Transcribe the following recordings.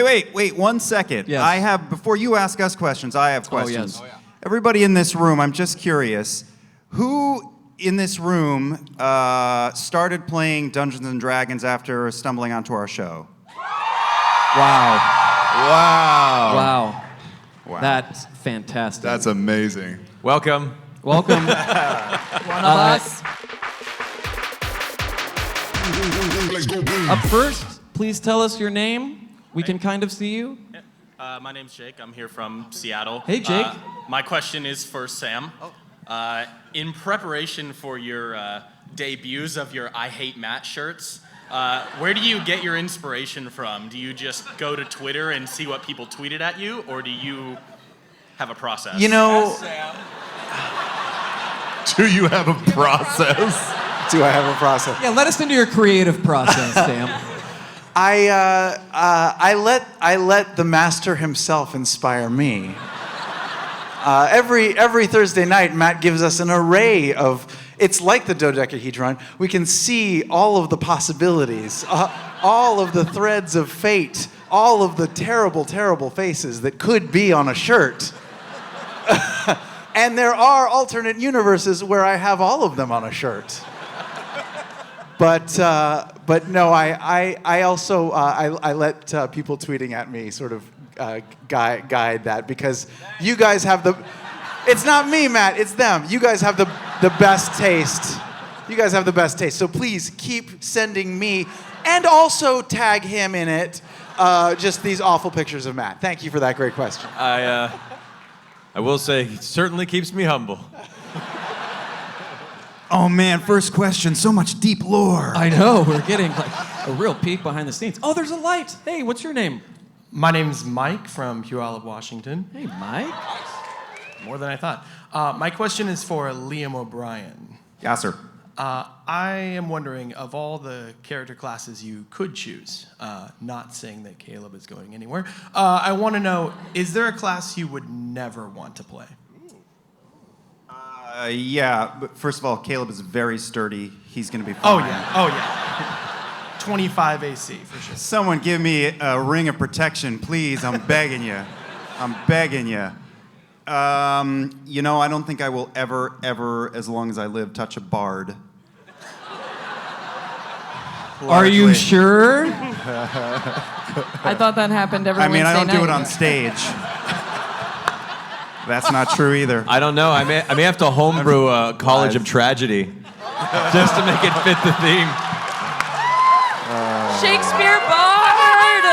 Wait, 1 second. Yes. Before you ask us questions, I have questions. Oh, yes. Everybody in this room, I'm just curious, who in this room started playing Dungeons and Dragons after stumbling onto our show? Wow. That's fantastic. That's amazing. Welcome. One of us. Up first, please tell us your name. We can kind of see you. My name's Jake. I'm here from Seattle. Hey, Jake. My question is for Sam. In preparation for your debuts of your I Hate Matt shirts, where do you get your inspiration from? Do you just go to Twitter and see what people tweeted at you, or do you have a process? You know... Do you have a process? Do I have a process? Yeah, let us into your creative process, Sam. I let the master himself inspire me. Every Thursday night, Matt gives us an array of. It's like the dodecahedron. We can see all of the possibilities, all of the threads of fate, all of the terrible, terrible faces that could be on a shirt. And there are alternate universes where I have all of them on a shirt. But no, I also let people tweeting at me sort of guide that, because you guys have the. It's not me, Matt. It's them. You guys have the best taste. You guys have the best taste. So please keep sending me, and also tag him in it. Just these awful pictures of Matt. Thank you for that great question. I will say, it certainly keeps me humble. Oh man, first question, so much deep lore. I know, we're getting like a real peek behind the scenes. Oh, there's a light. Hey, what's your name? My name's Mike from Puyallup, Washington. Hey, Mike. More than I thought. My question is for Liam O'Brien. Yes, sir. I am wondering, of all the character classes you could choose, not saying that Caleb is going anywhere, I want to know, is there a class you would never want to play? Yeah, but first of all, Caleb is very sturdy. He's going to be fine. Oh yeah. 25 AC, for sure. Someone give me a ring of protection, please. I'm begging you. I'm begging you. You know, I don't think I will ever, as long as I live, touch a bard. Are you sure? I thought that happened every Wednesday I don't night. do it on stage. That's not true either. I don't know. I may have to homebrew a College of Tragedy just to make it fit the theme. Shakespeare Bard!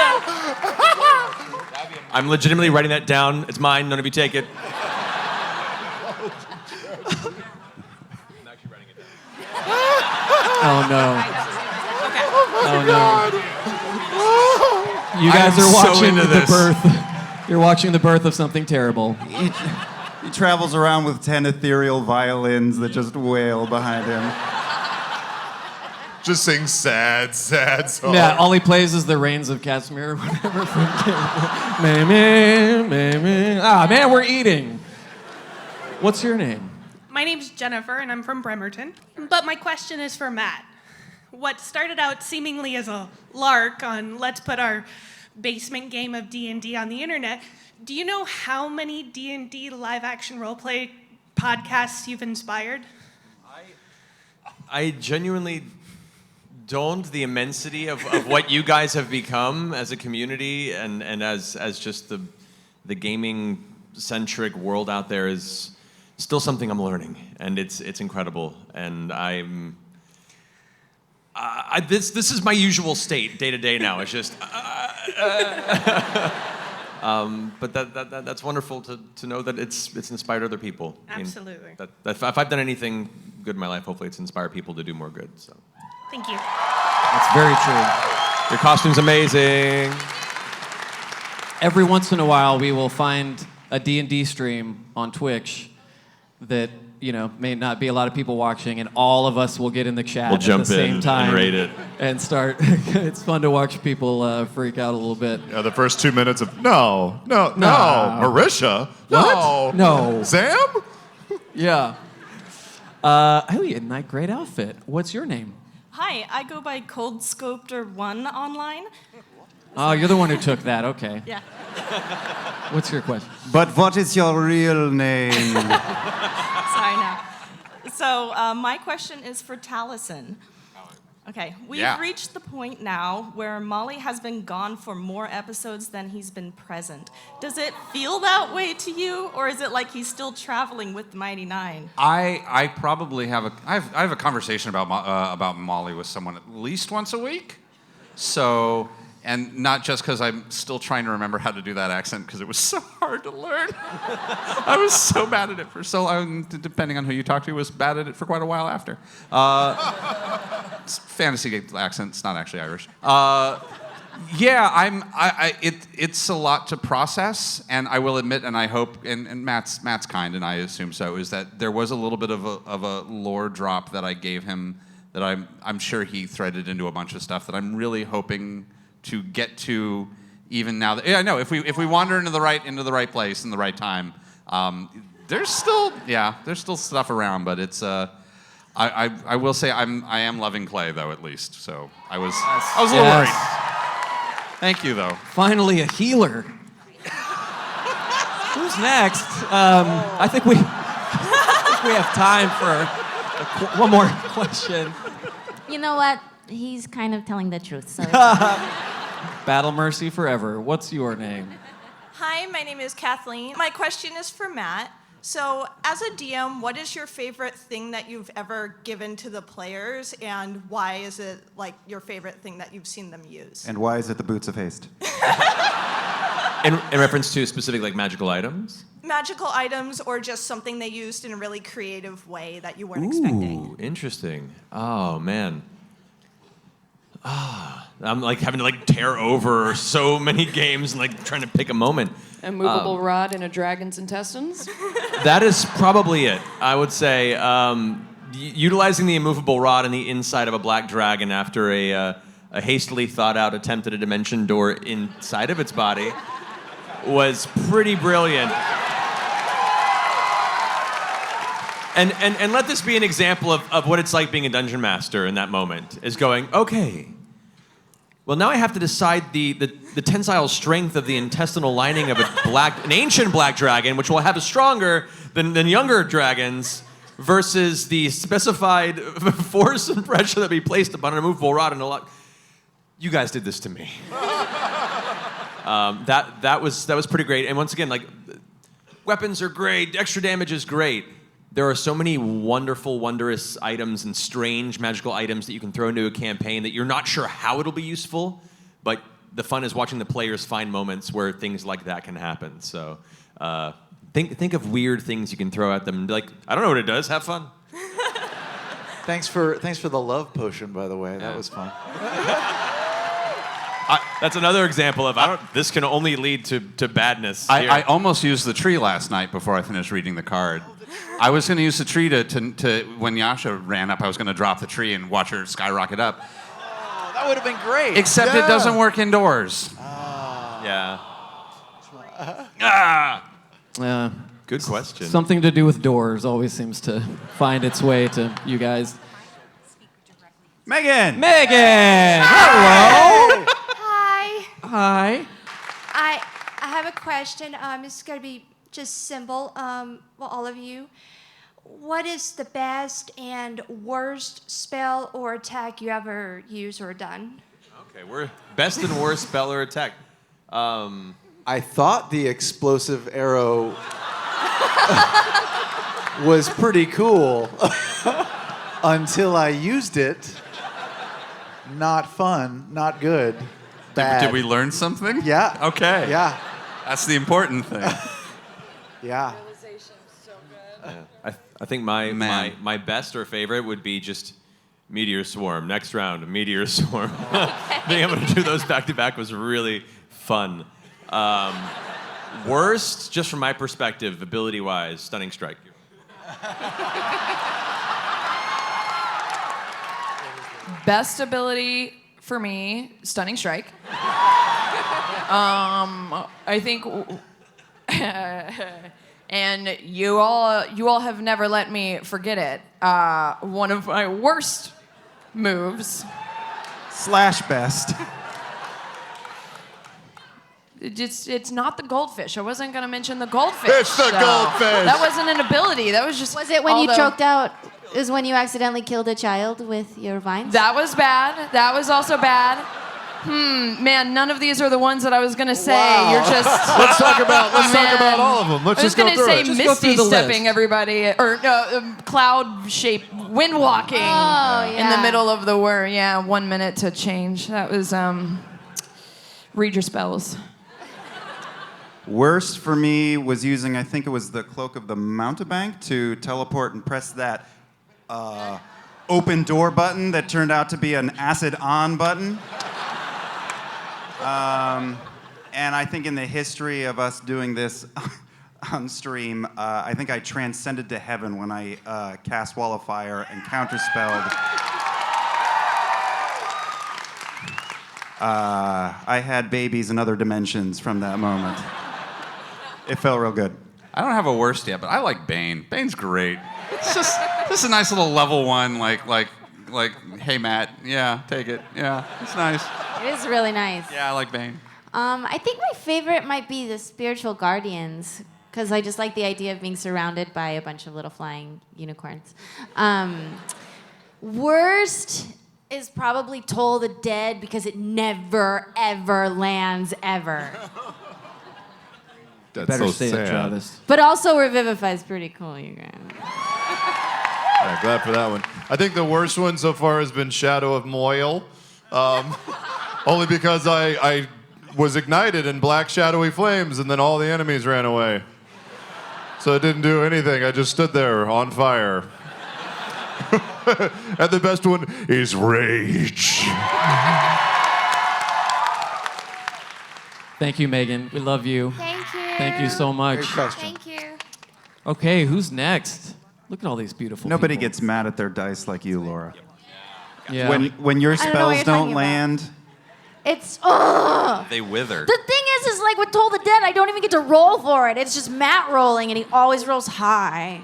I'm legitimately writing that down. It's mine. None of you take it. I'm actually writing it down. Oh no. Okay. Oh no. You guys are I'm so watching into the this. birth. You're watching the birth of something terrible. He travels around with 10 ethereal violins that just wail behind him. Just sing sad songs. Yeah, all he plays is the Reigns of Casimir or whatever. Ah, man, we're eating. What's your name? My name's Jennifer, and I'm from Bremerton. But my question is for Matt. What started out seemingly as a lark on let's put our basement game of D&D on the internet, do you know how many D&D live-action roleplay podcasts you've inspired? I genuinely don't. The immensity of what you guys have become as a community and as just the gaming-centric world out there is still something I'm learning, and it's incredible. And this is my usual state day to day now. It's just, but that's wonderful to know that it's inspired other people. Absolutely. I mean, that if I've done anything good in my life, hopefully it's inspired people to do more good. So. Thank you. That's very true. Your costume's amazing. Every once in a while, we will find a D&D stream on Twitch that, you know, may not be a lot of people watching, and all of us will get in the chat We'll jump at the same in time and rate it. and start. It's fun to watch people freak out a little bit. Yeah, the first 2 minutes of no, Marisha, What? No. Sam. Yeah. Oh, you had a great outfit. What's your name? Hi, I go by Cold Sculptor 1 online. Oh, you're the one who took that. Okay. Yeah. What's your question? But what is your real name? Sorry, no. So my question is for Taliesin. Okay, we've reached the point now where Molly has been gone for more episodes than he's been present. Does it feel that way to you, or is it like he's still traveling with the Mighty Nein? I probably have I have a conversation about Molly with someone at least once a week. So, and not just because I'm still trying to remember how to do that accent because it was so hard to learn. I was so bad at it for so long. Depending on who you talk to, was bad at it for quite a while after. It's fantasy accent. It's not actually Irish. It's a lot to process, and I will admit, and I hope, and Matt's kind, and I assume so, is that there was a little bit of a lore drop that I gave him that I'm sure he threaded into a bunch of stuff that I'm really hoping to get to even now. No, if we wander into the right place in the right time, there's still stuff around, but it's I will say I am loving Clay though, at least. So I was a little worried. Thank you though. Finally a healer. Who's next? I think we have time for one more question. You know what? He's kind of telling the truth. So. Battle Mercy forever. What's your name? Hi, my name is Kathleen. My question is for Matt. So, as a DM, what is your favorite thing that you've ever given to the players, and why is it like your favorite thing that you've seen them use? And why is it the Boots of Haste? In reference to specific like magical items? Magical items, or just something they used in a really creative way that you weren't expecting. Ooh, interesting. Oh man. I'm like having to like tear over so many games and like trying to pick a moment. A movable rod in a dragon's intestines? That is probably it. I would say utilizing the immovable rod in the inside of a black dragon after a hastily thought out attempt at a dimension door inside of its body was pretty brilliant. And let this be an example of what it's like being a dungeon master in that moment, is going, okay, well, now I have to decide the tensile strength of the intestinal lining of an ancient black dragon, which will have a stronger than younger dragons, versus the specified force and pressure that be placed upon an immovable rod and a lot. You guys did this to me. That was pretty great. And once again, like, weapons are great, extra damage is great. There are so many wonderful, wondrous items and strange magical items that you can throw into a campaign that you're not sure how it'll be useful, but the fun is watching the players find moments where things like that can happen. So think of weird things you can throw at them and be like, I don't know what it does, have fun. Thanks for the love potion, by the way. That was fun. That's another example of this can only lead to badness. I almost used the tree last night before I finished reading the card. I was going to use the tree to when Yasha ran up, I was going to drop the tree and watch her skyrocket up. Oh, that would have been great. Except it doesn't work indoors. Yeah. Good question. Something to do with doors always seems to find its way to you guys. Megan! Hello! Hi. Hi. I have a question. It's going to be just simple. All of you. What is the best and worst spell or attack you ever used or done? Okay, we're best and worst spell or attack. I thought the explosive arrow was pretty cool until I used it. Not fun, not good, bad. Did we learn something? Yeah. Okay. Yeah. That's the important thing. Yeah. I think my best or favorite would be just Meteor Swarm. Next round, Meteor Swarm. Being able to do those back to back was really fun. Worst, just from my perspective, ability-wise, Stunning Strike. Best ability for me, Stunning Strike. I think, and you all have never let me forget it. One of my worst moves. / best. It's not the goldfish. I wasn't gonna mention the goldfish. It's the goldfish. That wasn't an ability. That was just. Was it when you choked out? Is when you accidentally killed a child with your vines? That was bad. That was also bad. Man, none of these are the ones that I was gonna say. Wow. You're just. Let's talk about all of them. Let's I was just go gonna through say it. Just go through misty the stepping list. everybody, or cloud shape wind walking in the yeah. middle of the word. Yeah, 1 minute to change. That was read your spells. Worst for me was using, I think it was the Cloak of the Mountebank to teleport and press that open door button that turned out to be an acid on button. And I think in the history of us doing this on stream, I think I transcended to heaven when I cast Wall of Fire and counterspelled. I had babies in other dimensions from that moment. It felt real good. I don't have a worst yet, but I like Bane. Bane's great. It's just a nice little level one, like, hey Matt, yeah, take it, yeah, it's nice. It is really nice. Yeah, I like Bane. I think my favorite might be the spiritual guardians, because I just like the idea of being surrounded by a bunch of little flying unicorns. Worst is probably Toll the Dead, because it never, ever lands, ever. That's Better so say sad. it, Travis. But also Revivify is pretty cool, you guys. Yeah, glad for that one. I think the worst one so far has been Shadow of Moyle. Only because I was ignited in black shadowy flames and then all the enemies ran away. So it didn't do anything. I just stood there on fire. And the best one is Rage. Thank you, Megan. We love you. Thank you. Thank you so much. Great question. Thank you. Okay, who's next? Look at all these beautiful Nobody people. gets mad at their dice like you, Laura. Yeah. When your I don't know what spells you're don't talking about. land, It's, ugh. They wither. The thing is like with Toll the Dead, I don't even get to roll for it. It's just Matt rolling, and he always rolls high.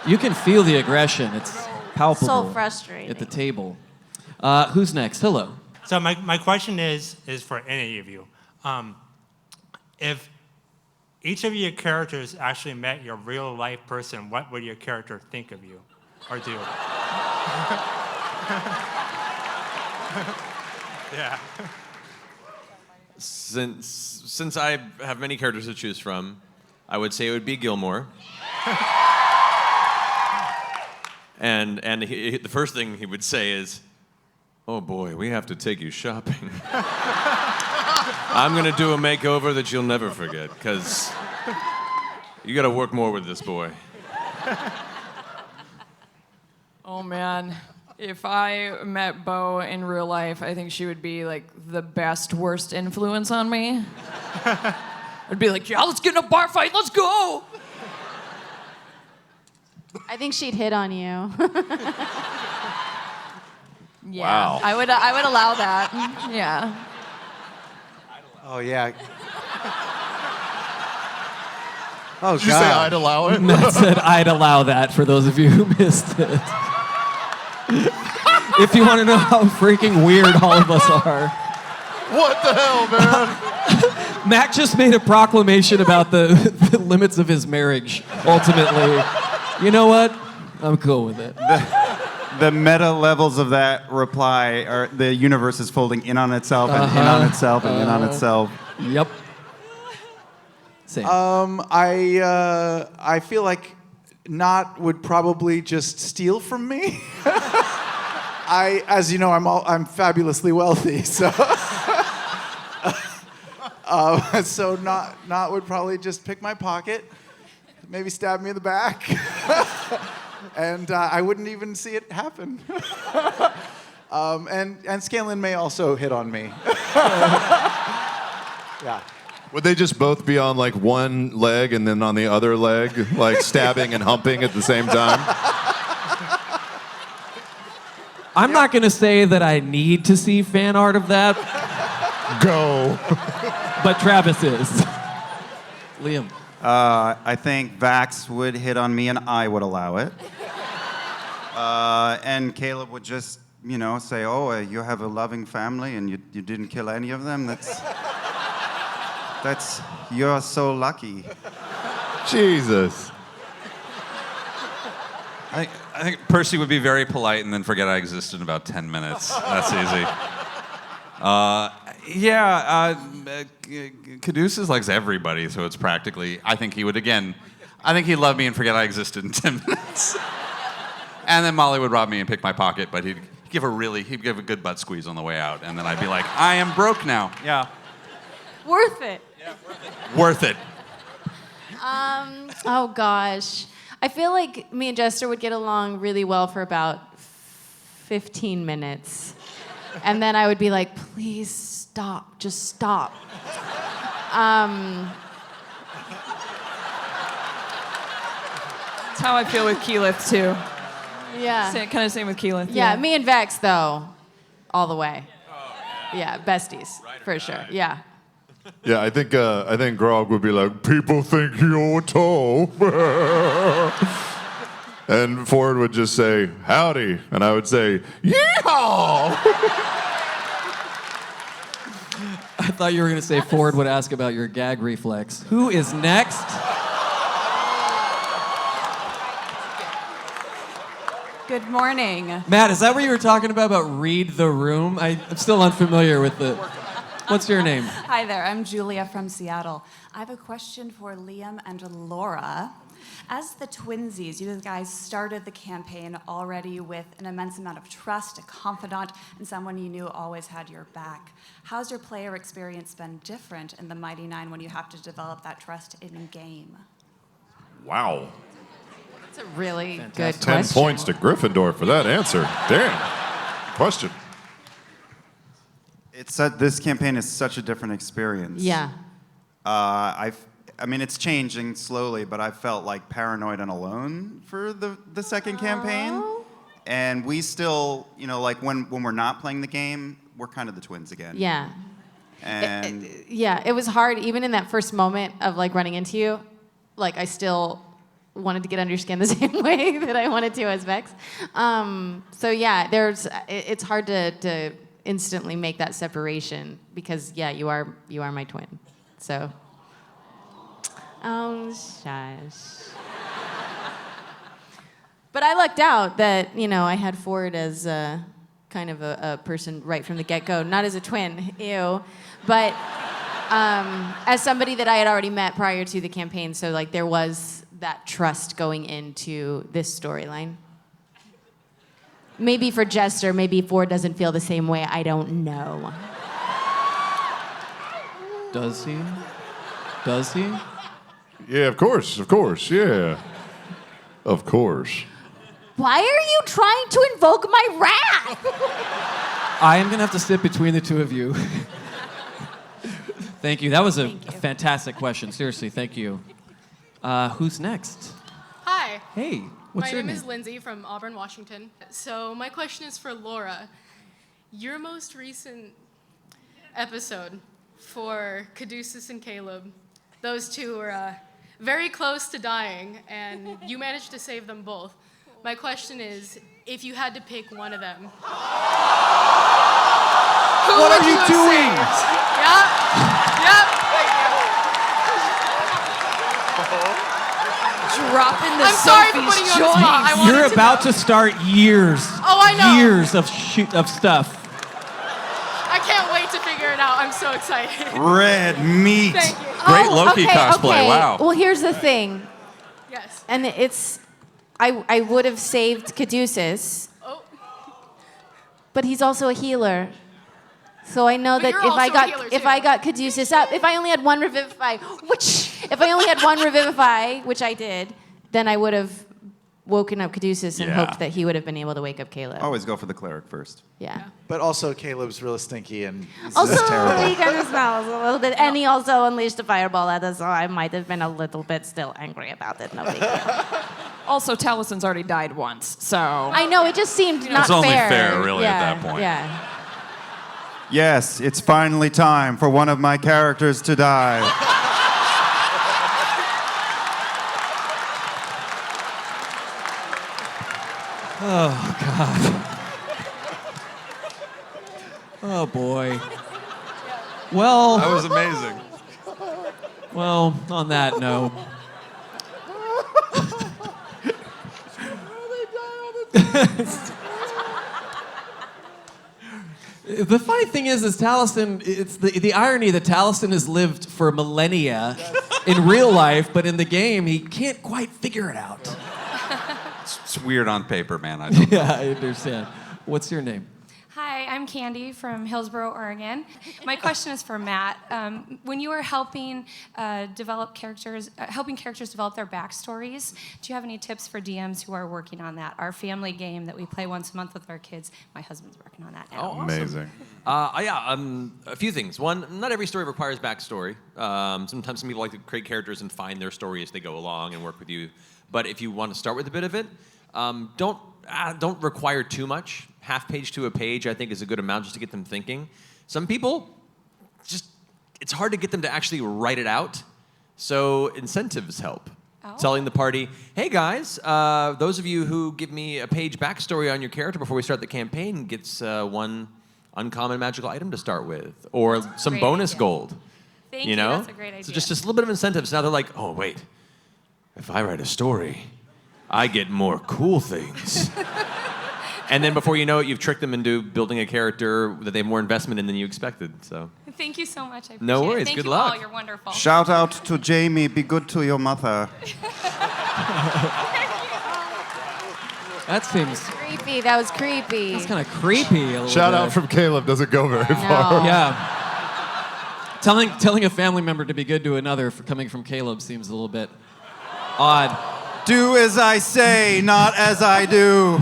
You can feel the aggression. It's palpable. So frustrating. At the table. Who's next? Hello. So my question is for any of you. If each of your characters actually met your real life person, what would your character think of you or do? Yeah. Since I have many characters to choose from, I would say it would be Gilmore. and the first thing he would say is, "Oh boy, we have to take you shopping." I'm gonna do a makeover that you'll never forget, because you gotta work more with this boy. Oh man, if I met Bo in real life, I think she would be like the best, worst influence on me. I'd be like, yeah, let's get in a bar fight, let's go. I think she'd hit on you. Yeah, Wow. I would allow that. Yeah. Oh, yeah. Oh, Did you say I'd allow it? Matt said I'd allow that for those of you who missed it. If you want to know how freaking weird all of us are. What the hell, man? Matt just made a proclamation about the limits of his marriage, ultimately. You know what? I'm cool with it. the meta levels of that reply are the universe is folding in on itself and in on itself and in on itself. Yep. Same. I feel like Not would probably just steal from me. As you know, I'm fabulously wealthy, so so Not would probably just pick my pocket, maybe stab me in the back, and I wouldn't even see it happen. And Scanlan may also hit on me. Yeah. Would they just both be on like one leg and then on the other leg, like stabbing and humping at the same time? I'm not going to say that I need to see fan art of that. Go. But Travis is. Liam. I think Vax would hit on me and I would allow it. And Caleb would just say, oh, you have a loving family and you didn't kill any of them. You're so lucky. Jesus. I think Percy would be very polite and then forget I existed in about 10 minutes. That's easy. Caduceus likes everybody, so it's practically, I think he'd love me and forget I existed in 10 minutes. And then Molly would rob me and pick my pocket, but he'd give a good butt squeeze on the way out, and then I'd be like, I am broke now. Yeah. Worth it. Worth it. Oh gosh. I feel like me and Jester would get along really well for about 15 minutes. And then I would be like, please stop, just stop. That's how I feel with Keyleth too. Yeah. Kind of same with Keyleth. Yeah, me and Vex though, all the way. Yeah, besties, for sure, yeah. Yeah, I think Grog would be like, people think you're tall. And Fjord would just say, howdy. And I would say, yeehaw! I thought you were going to say Fjord would ask about your gag reflex. Who is next? Good morning. Matt, is that what you were talking about read the room? I'm still unfamiliar with the... What's your name? Hi there, I'm Julia from Seattle. I have a question for Liam and Laura. As the twinsies, you guys started the campaign already with an immense amount of trust, a confidant, and someone you knew always had your back. How's your player experience been different in the Mighty Nein when you have to develop that trust in-game? Wow. That's a really Fantastic. good 10 question. points to Gryffindor for that answer. Damn. Question. This campaign is such a different experience. Yeah. I mean, it's changing slowly, but I felt like paranoid and alone for the second campaign. And we still, like when we're not playing the game, we're kind of the twins again. Yeah. And It was hard, even in that first moment of like running into you. Like I still wanted to get under your skin the same way that I wanted to as Vex. So yeah, it's hard to instantly make that separation because you are my twin. So. Oh, shush. But I lucked out that, I had Fjord as kind of a person right from the get-go. Not as a twin, ew. But as somebody that I had already met prior to the campaign. So, like, there was that trust going into this storyline. Maybe for Jester, maybe Fjord doesn't feel the same way. I don't know. Does he? Does he? Yeah, of course, yeah. Of course. Why are you trying to invoke my wrath? I am going to have to sit between the two of you. Thank you. That was a fantastic question. Seriously, thank you. Who's next? Hi. Hey, what's my your name name? is Lindsay from Auburn, Washington. So my question is for Laura. Your most recent episode for Caduceus and Caleb, those two were very close to dying, and you managed to save them both. My question is, if you had to pick one of them, What are you doing? Yep. Dropping the I'm sorry for Sophie's putting you on the spot. I wanted You're to about know. to start years. Oh, I know. Years of stuff. I can't wait to figure it out. I'm so excited. red meat. Thank you. Great Loki cosplay, wow. Well, here's the thing. Yes. And I would have saved Caduceus. Oh. But he's also a healer. So I know But that you're if also a healer, if too. I got Caduceus up, if I only had one revivify, which I did, then I would have woken up Caduceus and Yeah. hoped that he would have been able to wake up Caleb. Always go for the cleric first. Yeah. But also, Caleb's real stinky and it's Also, just terrible. he kind of smells a little bit, and he also unleashed a fireball at us, so I might have been a little bit still angry about it. No big deal. Also, Talison's already died once, so. I know, it just seemed not It's only fair. fair, really, at Yeah, that point. Yeah. Yes, it's finally time for one of my characters to die. Oh, God. Oh boy. Well, That was amazing. Well, on that note. The funny thing is Taliesin, it's the irony that Taliesin has lived for millennia in real life, but in the game, he can't quite figure it out. It's weird on paper, man. I don't know. Yeah, I understand. What's your name? Hi, I'm Candy from Hillsboro, Oregon. My question is for Matt. When you were helping develop characters, helping characters develop their backstories, do you have any tips for DMs who are working on that? Our family game that we play once a month with our kids. My husband's working on that now. Oh, amazing. A few things. One, not every story requires backstory. Sometimes some people like to create characters and find their story as they go along and work with you. But if you want to start with a bit of it, don't require too much. Half page to a page, I think, is a good amount just to get them thinking. Some people, it's hard to get them to actually write it out. So incentives help. Oh. Telling the party, hey guys, those of you who give me a page backstory on your character before we start the campaign gets one uncommon magical item to start with, or some great bonus idea. gold. Thank you know? That's a great idea. So just a little bit of incentives. Now they're like, oh wait, if I write a story, I get more cool things. And then before you know it, you've tricked them into building a character that they have more investment in than you expected. So. Thank you so much. I appreciate No worries. it. Thank Good you luck. all. You're wonderful. Shout out to Jamie. Be good to your mother. That seems Creepy. That was creepy. That's kind of creepy. A little Shout bit. out from Caleb doesn't go very far. Yeah. Telling a family member to be good to another for coming from Caleb seems a little bit odd. Do as I say, not as I do.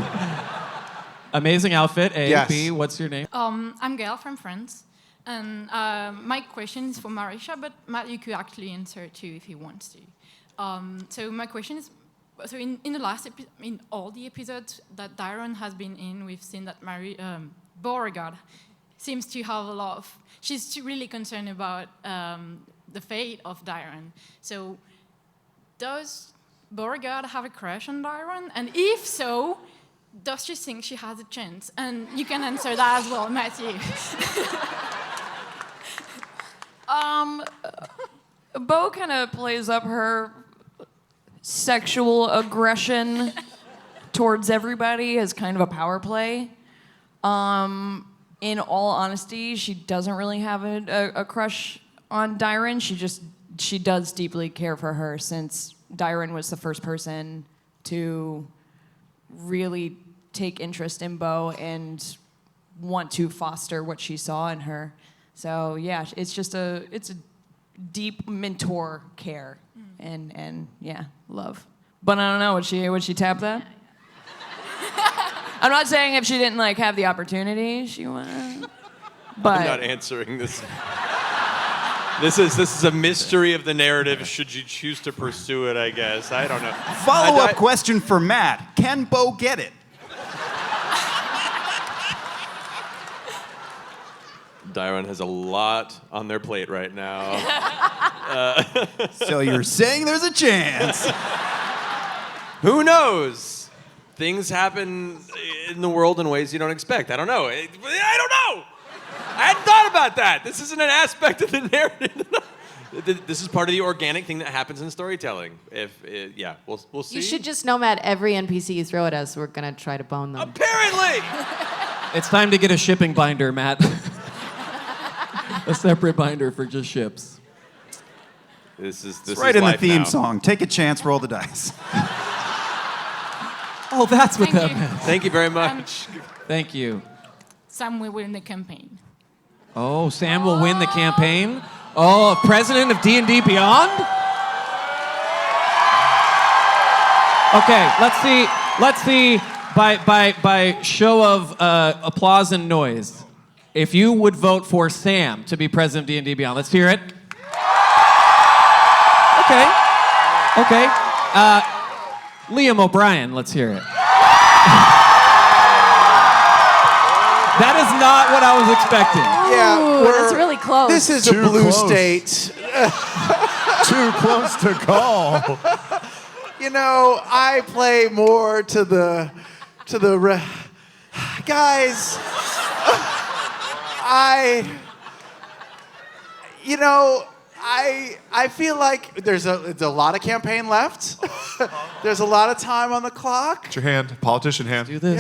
Amazing outfit. A, Yes. B, what's your name? I'm Gail from France, and my question is for Marisha, but Matt, you could actually answer too if he wants to. So my question is, so in the last in all the episodes that Dyron has been in, we've seen that Beauregard seems to have a lot of. She's really concerned about the fate of Dyron. So does Beauregard have a crush on Dyron? And if so, does she think she has a chance? And you can answer that as well, Matthew. Bo kind of plays up her sexual aggression towards everybody as kind of a power play. In all honesty, she doesn't really have a crush on Dyron. She does deeply care for her since Dyron was the first person to really take interest in Bo and want to foster what she saw in her. So yeah, it's a deep mentor care and yeah, love. But I don't know, would she tap that? I'm not saying if she didn't like have the opportunity, she would. But I'm not answering this. This is a mystery of the narrative. Should you choose to pursue it, I guess. I don't know. Follow-up question for Matt. Can Bo get it? Dyron has a lot on their plate right now. So you're saying there's a chance? Who knows? Things happen in the world in ways you don't expect. I don't know. I don't know. I hadn't thought about that. This isn't an aspect of the narrative. This is part of the organic thing that happens in storytelling. We'll see. You should just know, Matt, every NPC you throw at us, we're going to try to bone them. Apparently! It's time to get a shipping binder, Matt. A separate binder for just ships. This is right in the life theme now. song. Take a chance, roll the dice. Oh, that's what Thank that you. meant. Thank you very much. Thank you. Sam will win the campaign. Oh, Sam will win the campaign? Oh, president of D&D Beyond? Okay, let's see by show of applause and noise. If you would vote for Sam to be president of D&D Beyond, let's hear it. Okay. Liam O'Brien, let's hear it. That is not what I was expecting. Yeah, Ooh, that's really close. This is Too a blue close. state. Too close to call. You know, I play more to the guys. I feel like there's a lot of campaign left. There's a lot of time on the clock. Put your hand, politician hand. Do this.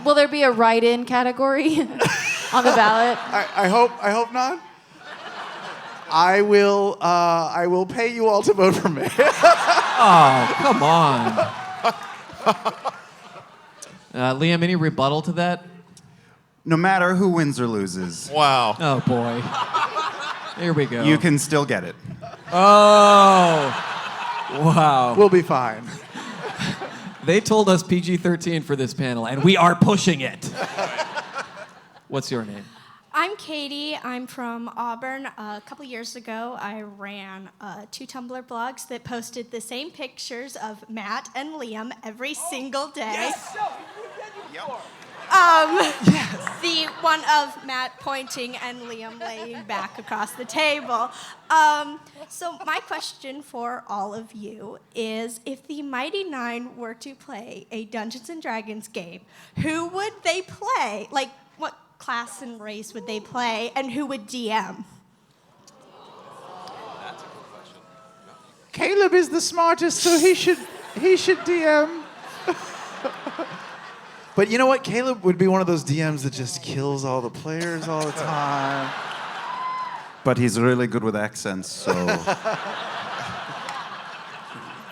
Will there be a write-in category on the ballot? I hope not. I will pay you all to vote for me. Oh, come on. Liam, any rebuttal to that? No matter who wins or loses. Wow. Oh, boy. Here we go. You can still get it. Oh. Wow. We'll be fine. They told us PG-13 for this panel, and we are pushing it. What's your name? I'm Katie. I'm from Auburn. A couple years ago, I ran 2 Tumblr blogs that posted the same pictures of Matt and Liam every single day. Yes. The one of Matt pointing and Liam laying back across the table. So my question for all of you is, if the Mighty Nein were to play a Dungeons & Dragons game, who would they play? Like, what class and race would they play, and who would DM? That's a good question. Caleb is the smartest, so he should DM. But you know what? Caleb would be one of those DMs that just kills all the players all the time. But he's really good with accents, so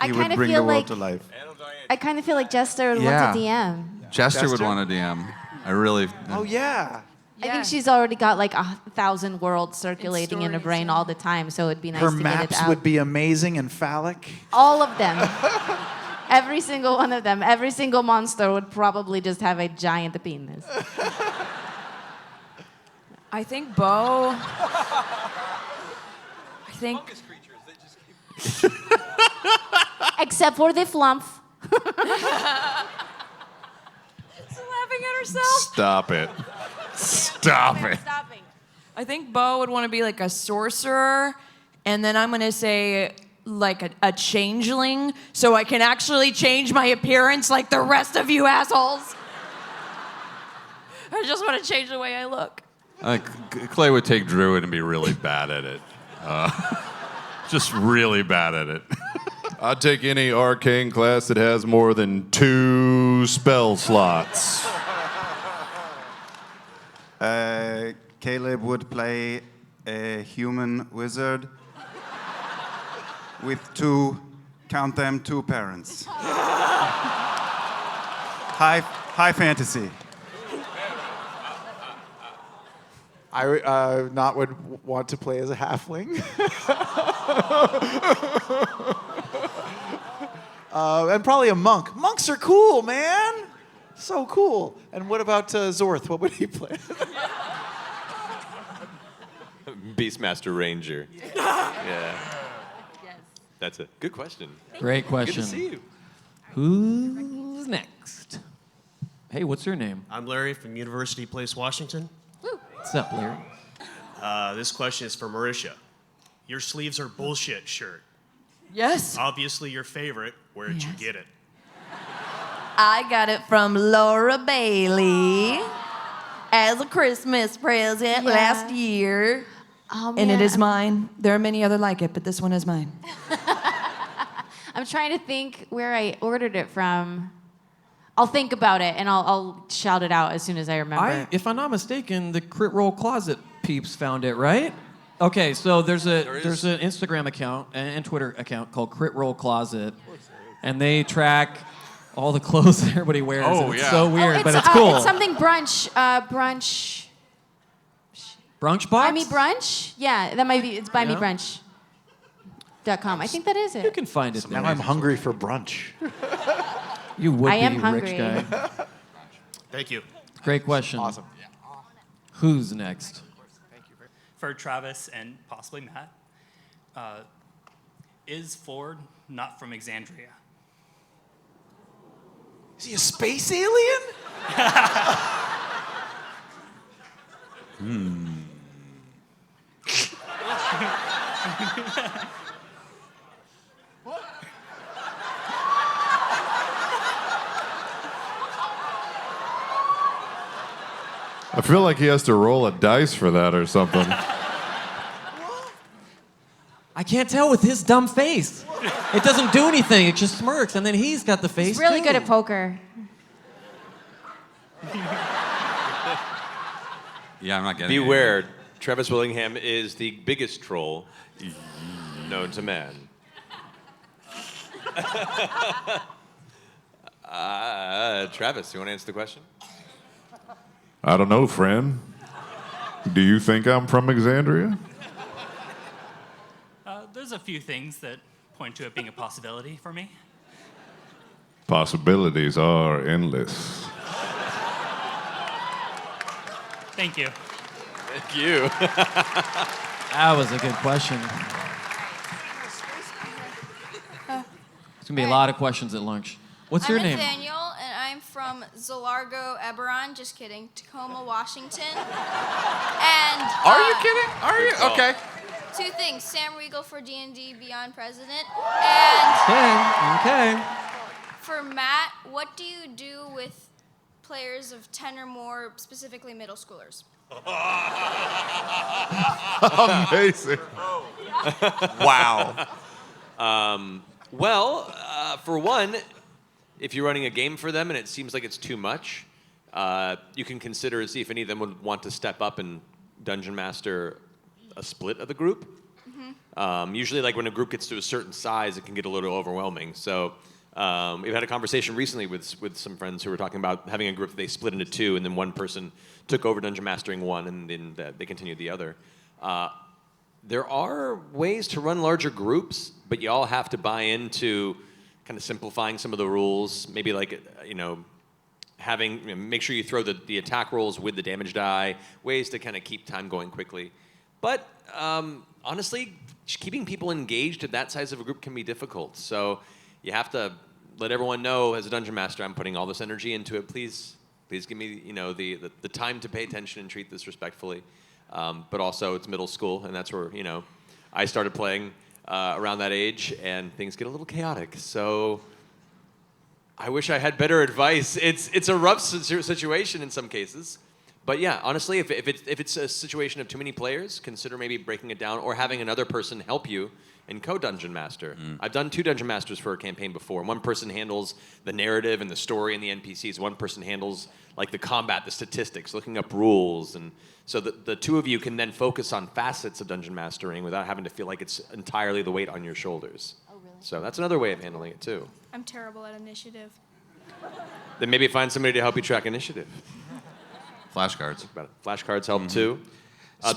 he would bring the world to life. I kind of feel like Jester would want to DM. Jester would want to DM. I really. Oh yeah. I think she's already got like 1,000 worlds circulating in her brain all the time, so it'd be nice Her to get it maps out. would be amazing and phallic. All of them. Every single one of them. Every single monster would probably just have a giant penis. I think Bo. Except for the flump. She's laughing at herself. Stop it. Stop it. I think Bo would want to be like a sorcerer, and then I'm going to say like a changeling, so I can actually change my appearance like the rest of you assholes. I just want to change the way I look. Clay would take Druid and be really bad at it. Just really bad at it. I'd take any arcane class that has more than 2 spell slots. Caleb would play a human wizard with 2 parents. High fantasy. I not would want to play as a halfling. And probably a monk. Monks are cool, man. So cool. And what about Zorth? What would he play? Beastmaster Ranger. Yeah. That's a good question. Great question. Good to see you. Who's next? Hey, what's your name? I'm Larry from University Place, Washington. What's up, Larry? This question is for Marisha. Your sleeves are bullshit shirt. Yes. Obviously your favorite. Where'd you get it? I got it from Laura Bailey as a Christmas present last year. Oh, and it man. is mine. There are many other like it, but this one is mine. I'm trying to think where I ordered it from. I'll think about it, and I'll shout it out as soon as I remember. If I'm not mistaken, the Crit Roll Closet peeps found it, right? Okay, so there's an Instagram account and Twitter account called Crit Roll Closet, and they track all the clothes that everybody wears. Oh, and it's yeah. so weird, but it's cool. It's something brunch. Brunch box? Buy Me Brunch? Yeah, that might be. It's buymebrunch.com. I think that is it. You can find it there. Now I'm hungry for brunch. You would I be, am rich hungry. guy. Thank you. Great question. Awesome. Who's next? For Travis and possibly Matt, is Fjord not from Exandria? Is he a space alien? I feel like he has to roll a dice for that or something. I can't tell with his dumb face. It doesn't do anything. It just smirks, and then he's got the face. He's really too. good at poker. Yeah, I'm not getting it. Beware, Travis Willingham is the biggest troll known to man. Travis, you want to answer the question? I don't know, friend. Do you think I'm from Exandria? There's a few things that point to it being a possibility for me. Possibilities are endless. Thank you. Thank you. That was a good question. It's gonna be a lot of questions at lunch. What's your name? I'm Nathaniel, and I'm from Zalargo, Eberron. Just kidding. Tacoma, Washington. And Are you kidding? Are you? Okay. two things: Sam Riegel for D&D Beyond President, and Okay. for Matt, what do you do with players of 10 or more, specifically middle schoolers? Amazing. Wow. For one, if you're running a game for them and it seems like it's too much, you can consider and see if any of them would want to step up and dungeon master a split of the group. Usually, like when a group gets to a certain size, it can get a little overwhelming. So we've had a conversation recently with some friends who were talking about having a group that they split into two, and then one person took over dungeon mastering one, and then they continued the other. There are ways to run larger groups, but you all have to buy into kind of simplifying some of the rules. Maybe like, make sure you throw the attack rolls with the damage die, ways to kind of keep time going quickly. But honestly, keeping people engaged at that size of a group can be difficult. So you have to let everyone know, as a dungeon master, I'm putting all this energy into it. Please give me the time to pay attention and treat this respectfully. But also, it's middle school, and that's where I started playing around that age, and things get a little chaotic. So I wish I had better advice. It's a rough situation in some cases. But yeah, honestly, if it's a situation of too many players, consider maybe breaking it down or having another person help you and co-dungeon master. I've done 2 dungeon masters for a campaign before. One person handles the narrative and the story and the NPCs. One person handles like the combat, the statistics, looking up rules. And so the two of you can then focus on facets of dungeon mastering without having to feel like it's entirely the weight on your shoulders. Oh, really? So that's another way of handling it too. I'm terrible at initiative. Then maybe find somebody to help you track initiative. Flashcards. Flashcards help too. I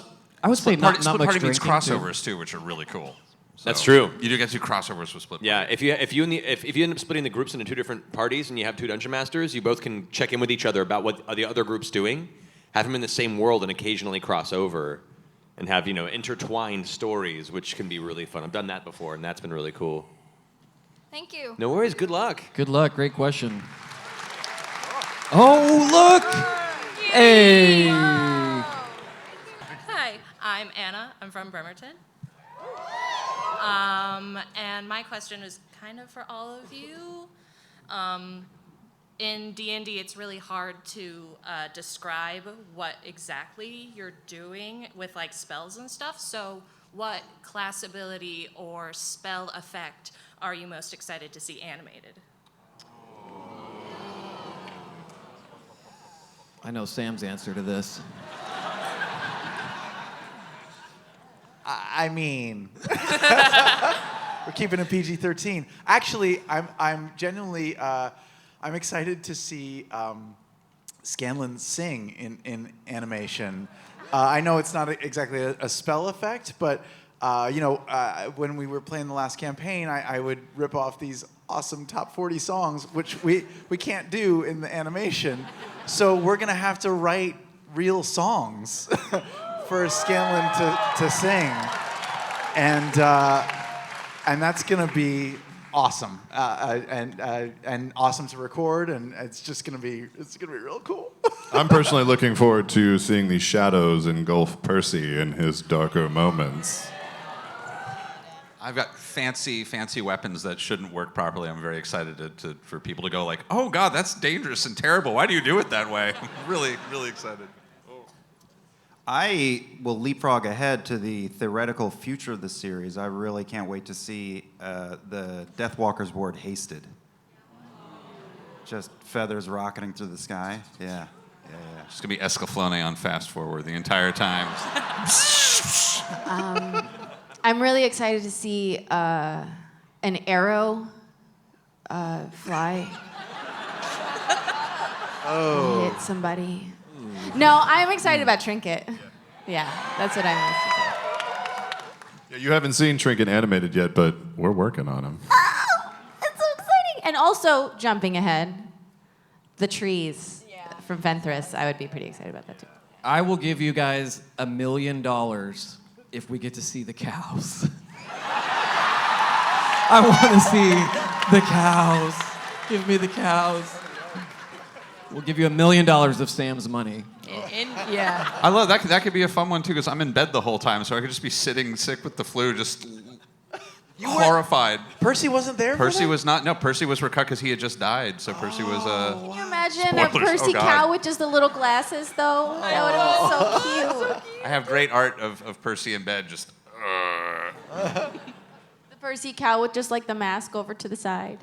would say Split not Party much means drinking, crossovers too, which are really cool. So That's true. You do get to crossovers with Split Party. Yeah, if you end up splitting the groups into 2 different parties and you have 2 dungeon masters, you both can check in with each other about what the other group's doing, have them in the same world, and occasionally cross over, and have intertwined stories, which can be really fun. I've done that before, and that's been really cool. Thank you. No worries. Good luck. Good luck. Great question. Oh, look! Hey! Hi, I'm Anna. I'm from Bremerton. And my question is kind of for all of you. In D&D, it's really hard to describe what exactly you're doing with like spells and stuff. So what class ability or spell effect are you most excited to see animated? I know Sam's answer to this. I mean, we're keeping it PG-13. Actually, I'm genuinely I'm excited to see Scanlan sing in animation. I know it's not exactly a spell effect, but when we were playing the last campaign, I would rip off these awesome top 40 songs, which we can't do in the animation. So we're gonna have to write real songs for Scanlan to sing, and that's gonna be awesome and awesome to record, and it's gonna be real cool. I'm personally looking forward to seeing the shadows engulf Percy in his darker moments. I've got fancy weapons that shouldn't work properly. I'm very excited for people to go like, oh God, that's dangerous and terrible. Why do you do it that way? I'm really, really excited. Oh. I will leapfrog ahead to the theoretical future of the series. I really can't wait to see the Deathwalker's ward hasted. Just feathers rocketing through the sky. Yeah. It's gonna be Escaflowne on fast forward the entire time. I'm really excited to see an arrow fly. Oh. Hit somebody. No, I'm excited about Trinket. Yeah, that's what I'm excited. Yeah, you haven't seen Trinket animated yet, but we're working on him. It's so exciting. And also, jumping ahead, the trees from Ventress. I would be pretty excited about that too. I will give you guys $1 million if we get to see the cows. I want to see the cows. Give me the cows. We'll give you $1 million of Sam's money. Yeah. I love that. That could be a fun one too, because I'm in bed the whole time, so I could just be sitting sick with the flu, just horrified. Percy wasn't there. Percy was not. No, Percy was recut because he had just died. So Percy was. Can you imagine a Spoilers. Percy Oh, God. cow with just the little glasses, though? That would have been so cute. I have great art of Percy in bed, just. The Percy cow with just like the mask over to the side.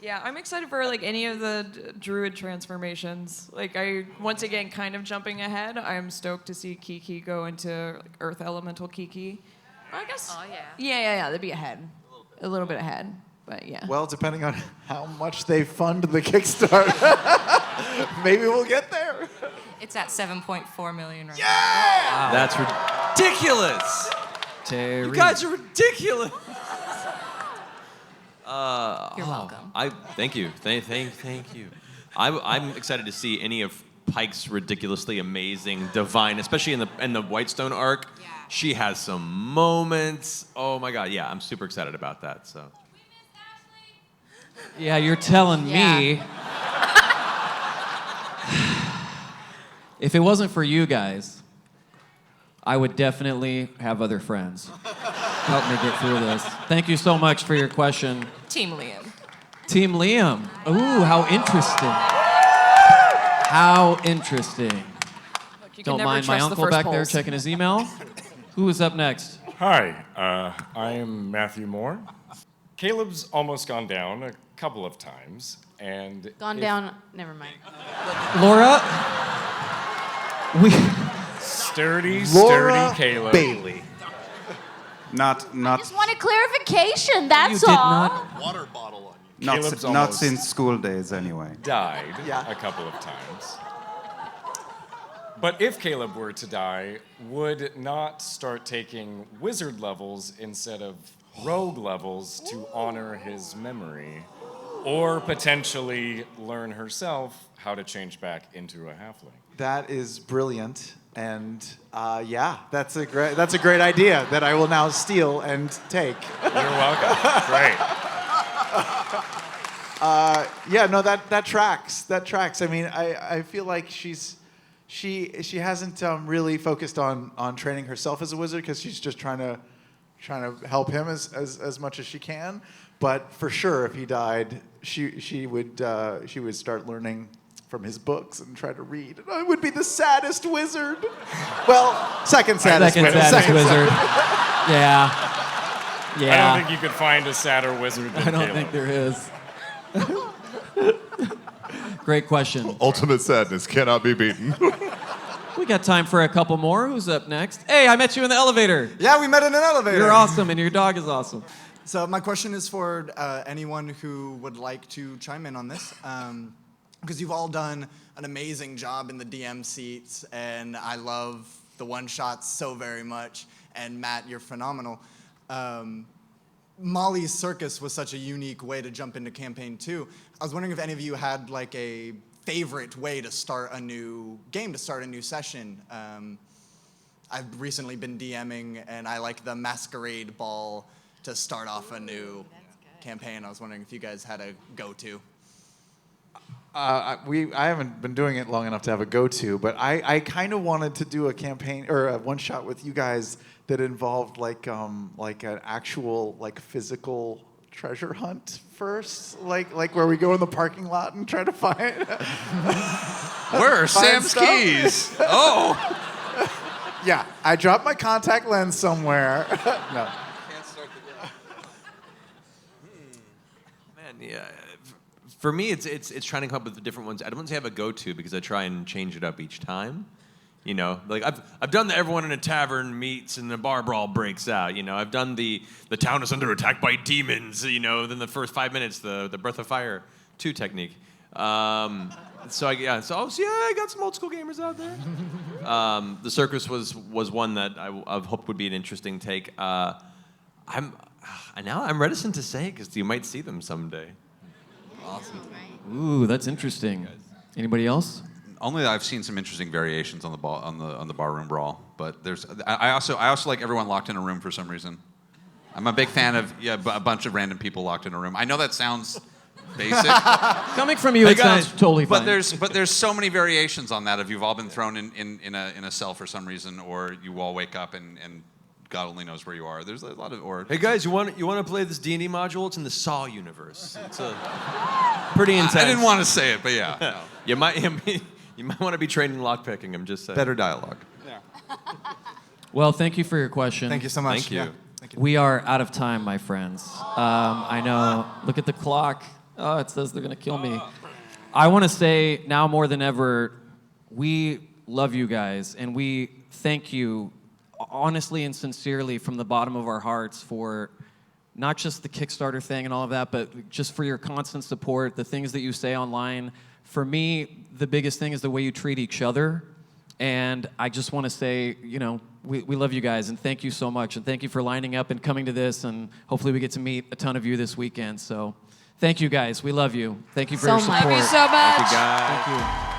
Yeah, I'm excited for like any of the druid transformations. Like once again, kind of jumping ahead, I'm stoked to see Kiki go into like, Earth Elemental Kiki. I guess. Oh yeah. Yeah. That'd be ahead. A little bit ahead, but yeah. Well, depending on how much they fund the Kickstarter, maybe we'll get there. It's at 7.4 million right now. That's ridiculous. Terry. You guys are ridiculous. You're welcome. Thank you. Thank you. I'm excited to see any of Pike's ridiculously amazing divine, especially in the Whitestone arc. Yeah. She has some moments. Oh my God. Yeah, I'm super excited about that. So. Yeah, you're telling me. If it wasn't for you guys, I would definitely have other friends. Help me get through this. Thank you so much for your question. Team Liam. Team Liam. Ooh, how interesting. How interesting. Don't mind my uncle back there checking his email. Who is up next? Hi, I am Matthew Moore. Caleb's almost gone down a couple of times, and Down. Never mind. Laura, sturdy Laura Caleb. Bailey. Not Just wanted clarification, that's You did all. not- Water bottle on you. Caleb's not almost since school days anyway. died a couple of times. But if Caleb were to die, would not start taking wizard levels instead of rogue levels to honor his memory, or potentially learn herself how to change back into a halfling. That is brilliant, and yeah, that's a great idea that I will now steal and take. You're welcome. Great. Yeah, no, that tracks. That tracks. I mean, I feel like she hasn't really focused on training herself as a wizard because she's just trying to help him as much as she can. But for sure, if he died, she would start learning from his books and try to read. And I would be the saddest wizard. Well, second saddest wizard. Yeah. I don't think you could find a sadder wizard than I don't Caleb. think there is. Great question. Ultimate sadness cannot be beaten. We got time for a couple more. Who's up next? Hey, I met you in the elevator. Yeah, we met in an elevator. You're awesome, and your dog is awesome. So my question is for anyone who would like to chime in on this, because you've all done an amazing job in the DM seats, and I love the one-shots so very much, and Matt, you're phenomenal. Molly's Circus was such a unique way to jump into campaign 2. I was wondering if any of you had like a favorite way to start a new game, to start a new session. I've recently been DMing, and I like the masquerade ball to start off a new campaign. I was wondering if you guys had a go-to. I haven't been doing it long enough to have a go-to, but I kind of wanted to do a campaign or a one-shot with you guys that involved like an actual like physical treasure hunt first, like where we go in the parking lot and try to find. Where are Sam's stuff? keys? Oh. Yeah, I dropped my contact lens somewhere. No. Man, yeah. For me, it's trying to come up with different ones. I don't say I have a go-to because I try and change it up each time. You know, like I've done the everyone in a tavern meets and the bar brawl breaks out. You know, I've done the town is under attack by demons. You know, then the first 5 minutes, the Breath of Fire 2 technique. I got some old school gamers out there. The circus was one that I've hoped would be an interesting take. I'm reticent to say because you might see them someday. Awesome. Ooh, that's interesting. Anybody else? Only that I've seen some interesting variations on the barroom brawl, but I also like everyone locked in a room for some reason. I'm a big fan of a bunch of random people locked in a room. I know that sounds basic. Coming from you, it sounds totally fine. But there's so many variations on that. If you've all been thrown in a cell for some reason, or you all wake up and God only knows where you are. There's a lot of Hey guys, you want to play this D&D module? It's in the Saw universe. It's pretty intense. I didn't want to say it, but yeah. No. You might want to be trained in lockpicking. I'm just saying. Better dialogue. Yeah. Well, thank you for your question. Thank you so much. Thank you. Yeah. Thank you. We are out of time, my friends. I know. Look at the clock. Oh, it says they're going to kill me. I want to say now more than ever, we love you guys, and we thank you honestly and sincerely from the bottom of our hearts for not just the Kickstarter thing and all of that, but just for your constant support, the things that you say online. For me, the biggest thing is the way you treat each other. And I just want to say, you know, we love you guys, and thank you so much. And thank you for lining up and coming to this, and hopefully we get to meet a ton of you this weekend. So thank you guys. We love you. Thank you for your support. Thank you so much. Thank you, guys. Thank you.